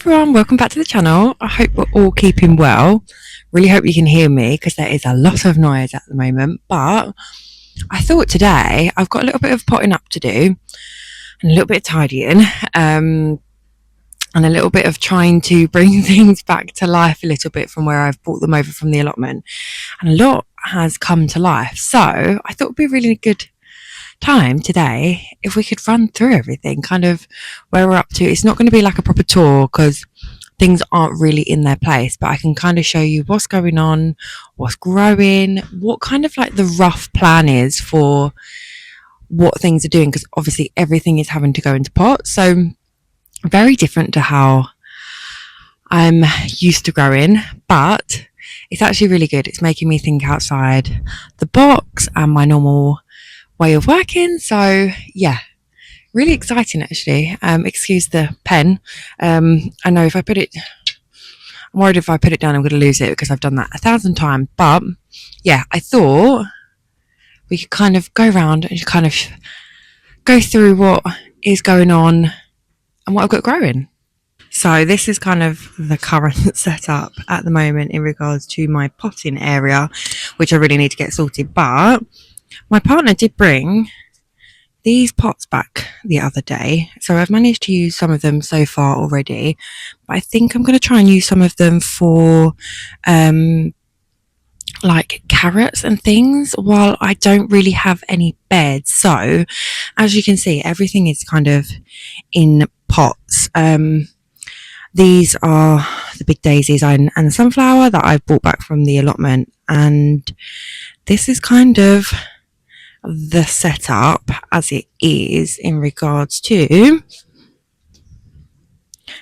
everyone, welcome back to the channel. I hope we're all keeping well. Really hope you can hear me because there is a lot of noise at the moment, but I thought today I've got a little bit of potting up to do and a little bit of tidying and a little bit of trying to bring things back to life a little bit from where I've brought them over from the allotment, and a lot has come to life. So I thought it would be a really good time today if we could run through everything, kind of where we're up to. It's not going to be like a proper tour because things aren't really in their place, but I can kind of show you what's going on, what's growing, what kind of like the rough plan is for what things are doing, because obviously everything is having to go into pots, so very different to how I'm used to growing, but it's actually really good. It's making me think outside the box and my normal way of working. So yeah, really exciting actually. Excuse the pen. I know if I put it, I'm worried if I put it down I'm going to lose it because I've done that 1,000 times. But yeah, I thought we could kind of go around and kind of go through what is going on and what I've got growing. So this is kind of the current setup at the moment in regards to my potting area, which I really need to get sorted. But my partner did bring these pots back the other day, so I've managed to use some of them so far already, but I think I'm going to try and use some of them for like carrots and things while I don't really have any beds. So as you can see, everything is kind of in pots. These are the big daisies and the sunflower that I brought back from the allotment, and this is kind of the setup as it is in regards to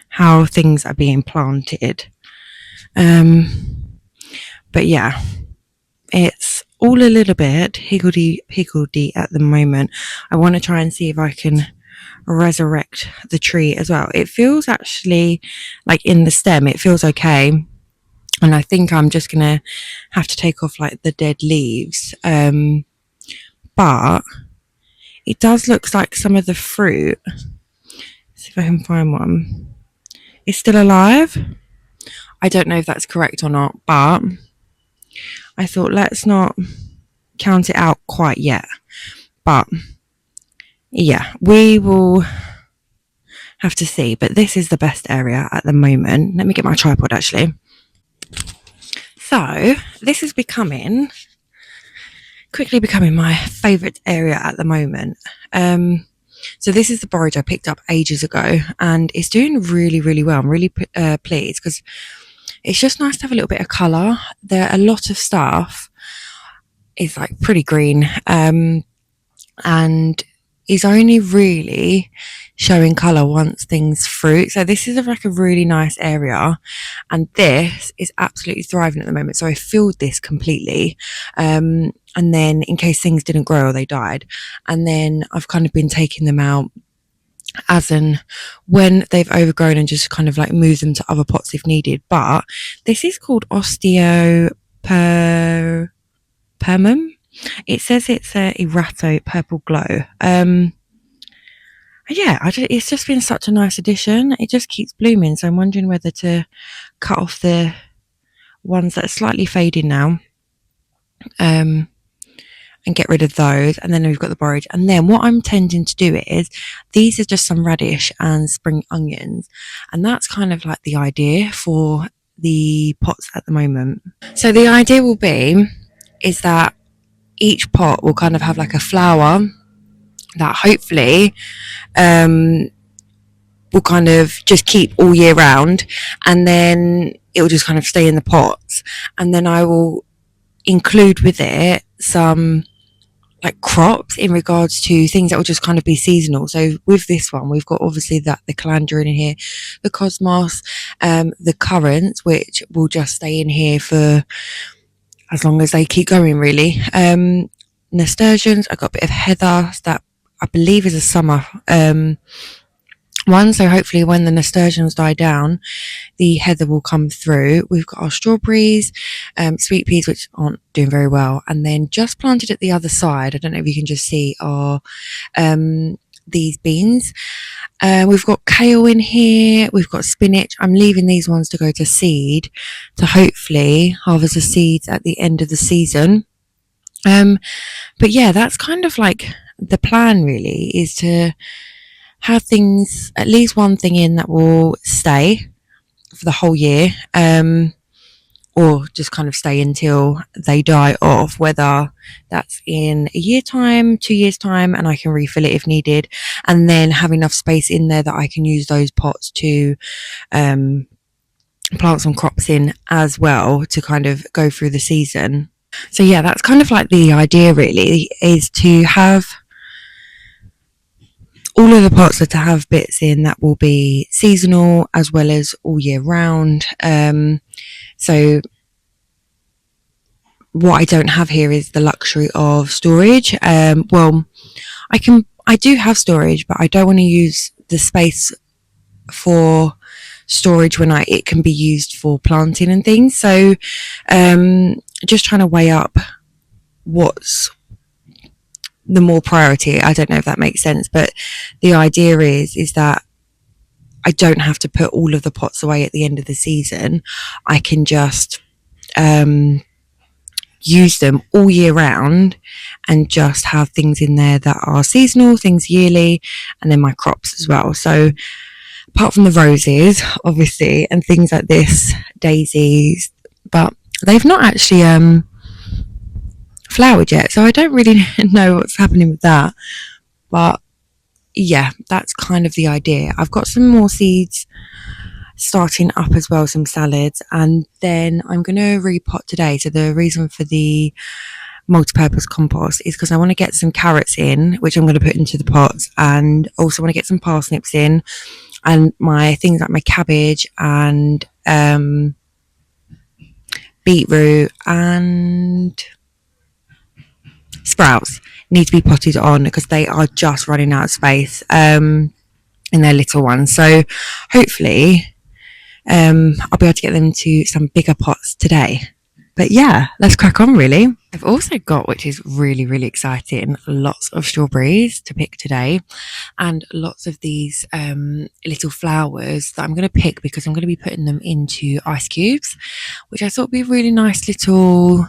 how things are being planted. But yeah, it's all a little bit higgledy at the moment. I want to try and see if I can resurrect the tree as well. It feels actually like in the stem it feels okay, and I think I'm just gonna have to take off like the dead leaves, but it does look like some of the fruit, let's see if I can find one, is still alive. I don't know if that's correct or not, but I thought let's not count it out quite yet. But yeah, we will have to see. But this is the best area at the moment. Let me get my tripod actually. So this is quickly becoming my favourite area at the moment. So this is the borage I picked up ages ago, and it's doing really, really well. I'm really pleased because it's just nice to have a little bit of colour. There are a lot of stuff is like pretty green, and is only really showing colour once things fruit. So this is like a really nice area, and this is absolutely thriving at the moment. So I filled this completely, and then in case things didn't grow or they died, and then I've kind of been taking them out as and when they've overgrown and just kind of like move them to other pots if needed. But this is called osteopermum. It says it's a Erato purple glow. Yeah, it's just been such a nice addition. It just keeps blooming, so I'm wondering whether to cut off the ones that are slightly fading now, and get rid of those. And then we've got the borage, and then what I'm tending to do is these are just some radish and spring onions, and that's kind of like the idea for the pots at the moment. So the idea will be is that each pot will kind of have like a flower that hopefully will kind of just keep all year round, and then it will just kind of stay in the pots, and then I will include with it some like crops in regards to things that will just kind of be seasonal. So with this one we've got obviously that the calandria in here, the cosmos, the currants, which will just stay in here for as long as they keep going really. Nasturtiums, I got a bit of heather that I believe is a summer one, so hopefully when the nasturtiums die down the heather will come through. We've got our strawberries, sweet peas, which aren't doing very well, and then just planted at the other side, I don't know if you can just see, are these beans, We've got kale in here. We've got spinach. I'm leaving these ones to go to seed to hopefully harvest the seeds at the end of the season. Um, but yeah, that's kind of like the plan really, is to have things, at least one thing in that will stay for the whole year. Or just kind of stay until they die off, whether that's in a year time, 2 years time, and I can refill it if needed, and then have enough space in there that I can use those pots to um, plant some crops in as well to kind of go through the season. So yeah, that's kind of like the idea really, is to have all of the pots are to have bits in that will be seasonal as well as all year round. So what I don't have here is the luxury of storage. I do have storage, but I don't want to use the space for storage when it can be used for planting and things. So, just trying to weigh up what's the more priority. I don't know if that makes sense, but the idea is that I don't have to put all of the pots away at the end of the season. I can just use them all year round and just have things in there that are seasonal, things yearly, and then my crops as well. So apart from the roses, obviously, and things like this, daisies, but they've not actually flowered yet, so I don't really know what's happening with that. But yeah, that's kind of the idea. I've got some more seeds starting up as well, some salads, and then I'm going to repot today. So the reason for the multi-purpose compost is because I want to get some carrots in, which I'm going to put into the pots, and also want to get some parsnips in, and my things like my cabbage and beetroot and sprouts need to be potted on because they are just running out of space in their little ones. So hopefully I'll be able to get them to some bigger pots today. But yeah, let's crack on really. I've also got, which is really, really exciting, lots of strawberries to pick today and lots of these little flowers that I'm going to pick because I'm going to be putting them into ice cubes, which I thought would be a really nice little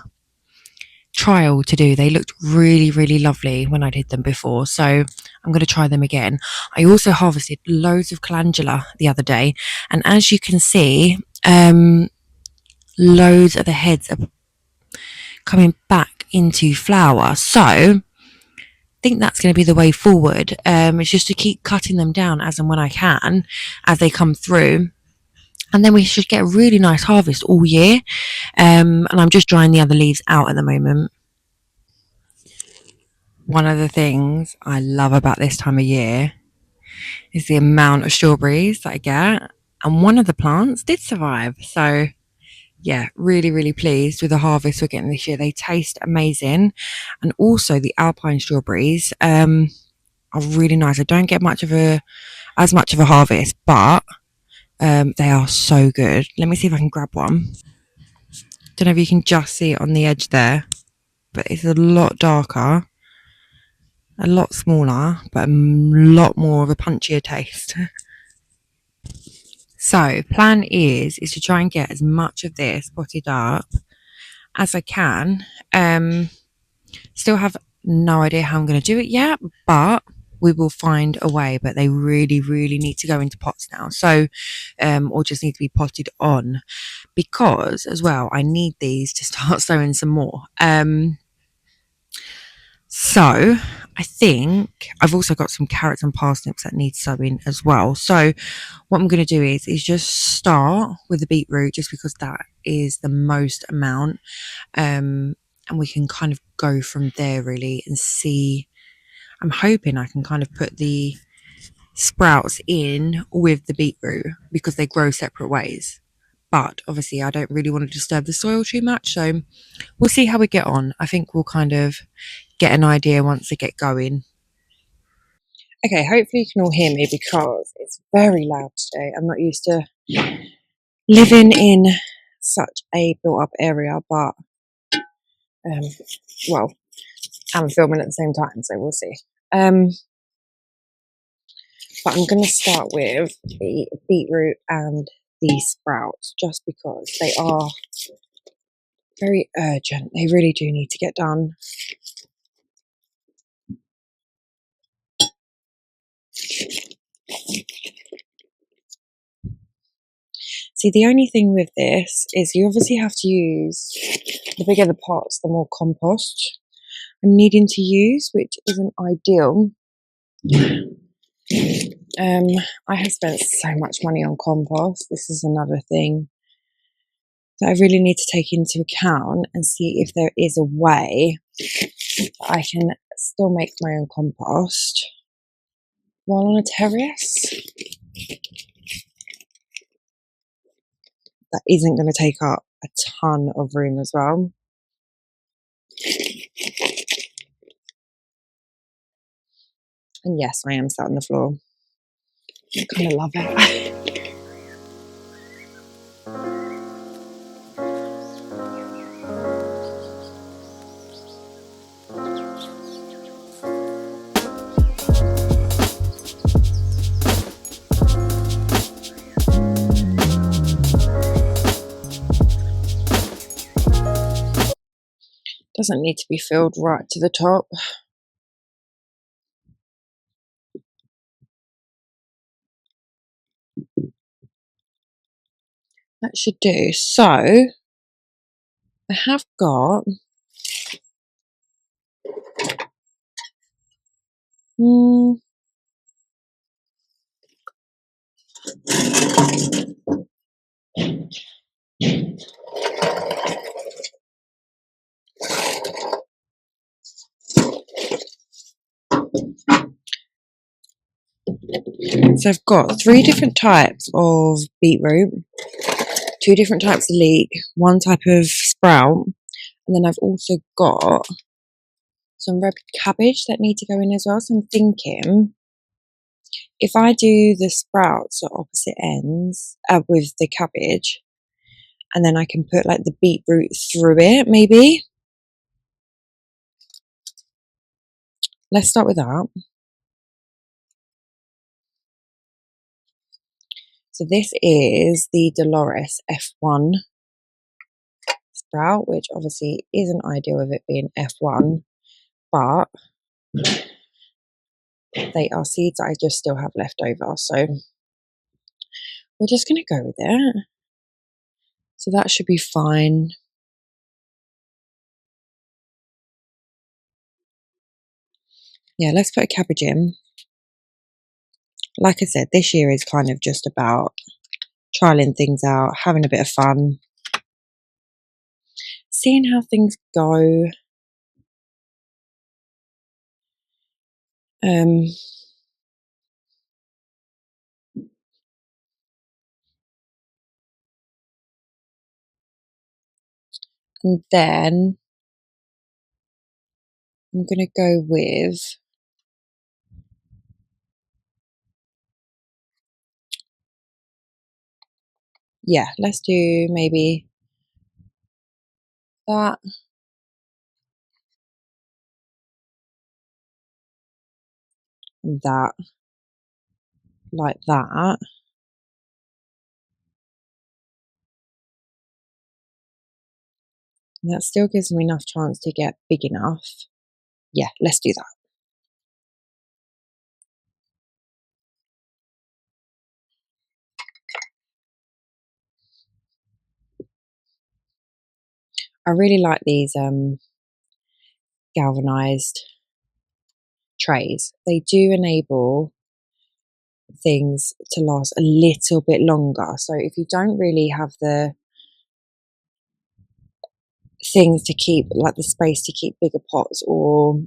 trial to do. They looked really, really lovely when I did them before, so I'm going to try them again. I also harvested loads of calendula the other day, and as you can see, loads of the heads are coming back into flower. So I think that's going to be the way forward. It's just to keep cutting them down as and when I can as they come through, and then we should get a really nice harvest all year. And I'm just drying the other leaves out at the moment. One of the things I love about this time of year is the amount of strawberries that I get, and one of the plants did survive. So yeah, really, really pleased with the harvest we're getting this year. They taste amazing, and also the alpine strawberries are really nice. I don't get as much of a harvest, but they are so good. Let me see if I can grab one. Don't know if you can just see it on the edge there, but it's a lot darker, a lot smaller, but a lot more of a punchier taste. So plan is to try and get as much of this potted up as I can. Still have no idea how I'm going to do it yet, but we will find a way. But they really, really need to go into pots now. So, or just need to be potted on, because as well, I need these to start sowing some more. So I think I've also got some carrots and parsnips that need sowing as well. So what I'm going to do is just start with the beetroot, just because that is the most amount. And we can kind of go from there really and see. I'm hoping I can kind of put the sprouts in with the beetroot because they grow separate ways. But obviously, I don't really want to disturb the soil too much. So we'll see how we get on. I think we'll kind of get an idea once they get going. Okay, hopefully you can all hear me because it's very loud today. I'm not used to living in such a built up area, but um, well, I'm filming at the same time, so we'll see. But I'm going to start with the beetroot and the sprouts just because they are very urgent. They really do need to get done. See, the only thing with this is you obviously have to use, the bigger the pots, the more compost I'm needing to use, which isn't ideal. I have spent so much money on compost. This is another thing that I really need to take into account and see if there is a way that I can still make my own compost while on a terrace that isn't going to take up a ton of room as well. And yes, I am sat on the floor. I kind of love it. Doesn't need to be filled right to the top. That should do. So I have got so I've got 3 different types of beetroot, 2 different types of leek, 1 type of sprout, and then I've also got some red cabbage that need to go in as well. So I'm thinking if I do the sprouts at opposite ends with the cabbage, and then I can put like the beetroot through it, maybe. Let's start with that. So this is the Dolores F1 sprout, which obviously isn't ideal with it being F1, but they are seeds that I just still have left over. So we're just going to go with it. So that should be fine. Yeah, let's put a cabbage in. Like I said, this year is kind of just about trialing things out, having a bit of fun, seeing how things go. And then I'm going to go with let's do maybe that. And that. Like that. And that still gives me enough chance to get big enough. Yeah, let's do that. I really like these galvanized trays. They do enable things to last a little bit longer. So if you don't really have the things to keep, like the space to keep bigger pots, or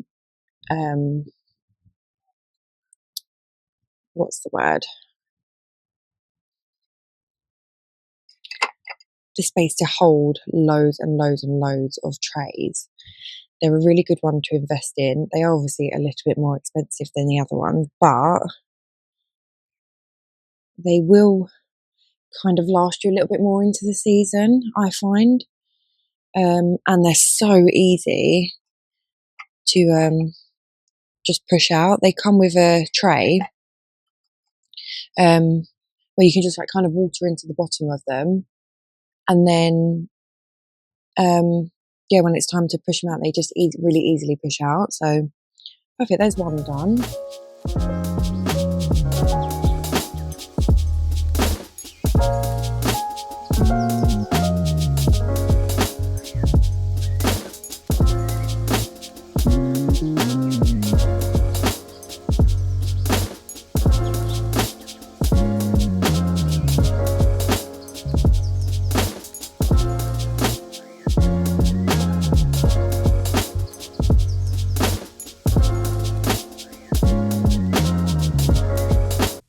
what's the word? The space to hold loads and loads and loads of trays. They're a really good one to invest in. They are obviously a little bit more expensive than the other ones, but they will kind of last you a little bit more into the season, I find. And they're so easy to just push out. They come with a tray, where you can just like kind of water into the bottom of them, and then yeah, when it's time to push them out, they just really easily push out. So perfect, there's one done.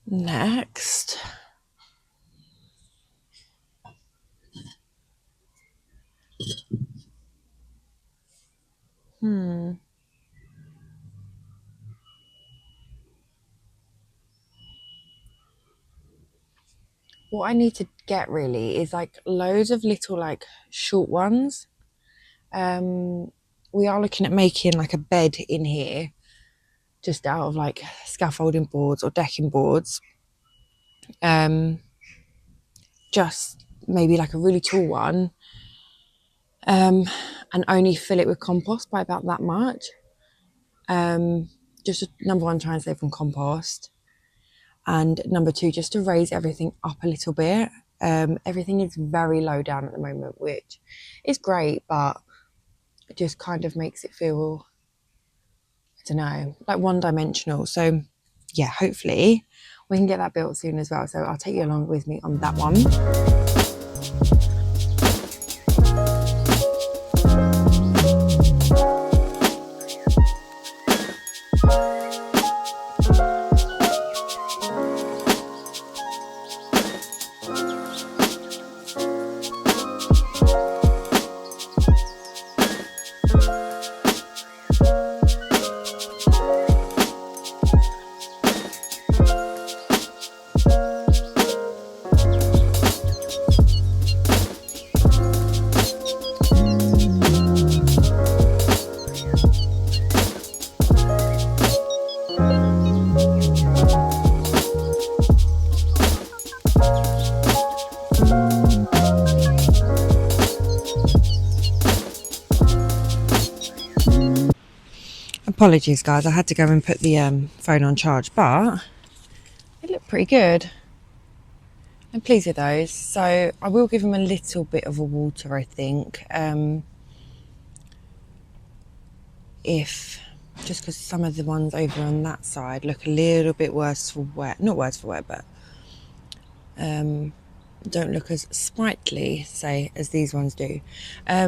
Next, what I need to get really is like loads of little like short ones. We are looking at making like a bed in here just out of like scaffolding boards or decking boards. Just maybe like a really tall one, and only fill it with compost by about that much. Just number one, try and save from compost, and number two, just to raise everything up a little bit. Everything is very low down at the moment, which is great, but it just kind of makes it feel, I don't know, like one-dimensional. So yeah, hopefully we can get that built soon as well. So I'll take you along with me on that one. Apologies guys, I had to go and put the phone on charge, but they look pretty good. I'm pleased with those. So I will give them a little bit of a water, I think, if just because some of the ones over on that side look a little bit worse for wear, not worse for wear, but don't look as sprightly, say, as these ones do.